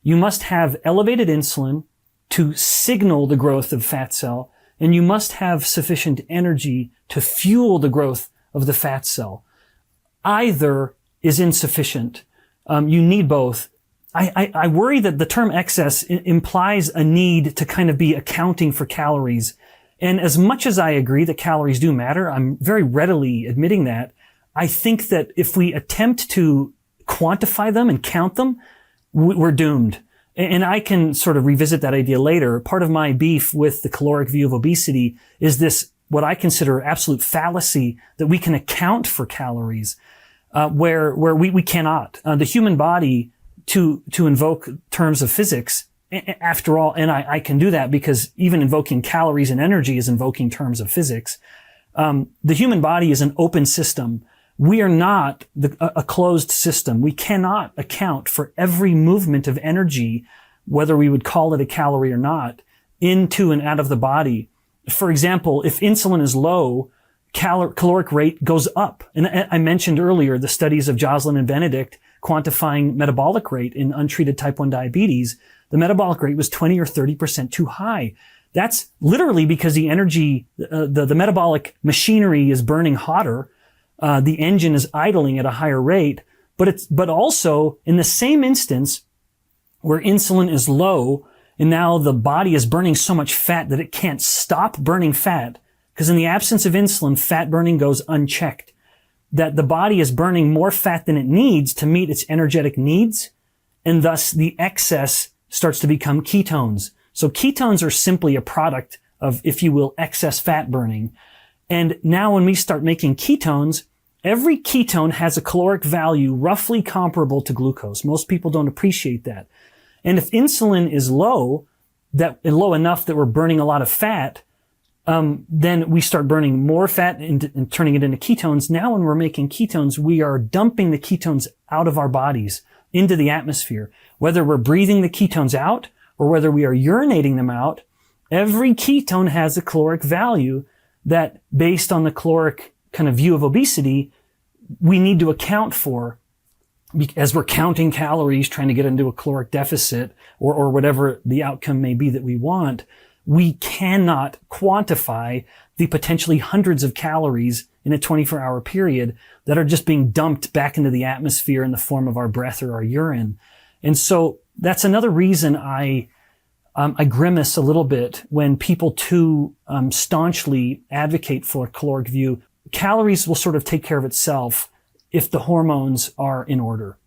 you must have elevated insulin to signal the growth of fat cell, and you must have sufficient energy to fuel the growth of the fat cell. Either is insufficient. You need both. I worry that the term excess implies a need to kind of be accounting for calories. And as much as I agree that calories do matter, I'm very readily admitting that. I think that if we attempt to quantify them and count them, we're doomed. And I can sort of revisit that idea later. Part of my beef with the caloric view of obesity is this, what I consider absolute fallacy, that we can account for calories, where we cannot. The human body, to invoke terms of physics, after all, and I can do that because even invoking calories and energy is invoking terms of physics. The human body is an open system. We are not a closed system. We cannot account for every movement of energy, whether we would call it a calorie or not, into and out of the body. For example, if insulin is low, caloric rate goes up. And I mentioned earlier the studies of Joslin and Benedict quantifying metabolic rate in untreated type 1 diabetes. The metabolic rate was 20 or 30% too high. That's literally because the energy, the metabolic machinery is burning hotter. The engine is idling at a higher rate, but also in the same instance where insulin is low and now the body is burning so much fat that it can't stop burning fat, because in the absence of insulin, fat burning goes unchecked, that the body is burning more fat than it needs to meet its energetic needs, and thus the excess starts to become ketones. So ketones are simply a product of, if you will, excess fat burning. And now when we start making ketones, every ketone has a caloric value roughly comparable to glucose. Most people don't appreciate that. And if insulin is low enough that we're burning a lot of fat, then we start burning more fat and turning it into ketones. Now when we're making ketones, we are dumping the ketones out of our bodies into the atmosphere. Whether we're breathing the ketones out or whether we are urinating them out, every ketone has a caloric value that, based on the caloric kind of view of obesity, we need to account for as we're counting calories, trying to get into a caloric deficit or whatever the outcome may be that we want. We cannot quantify the potentially hundreds of calories in a 24-hour period that are just being dumped back into the atmosphere in the form of our breath or our urine. And so that's another reason I grimace a little bit when people too staunchly advocate for a caloric view. Calories will sort of take care of itself if the hormones are in order.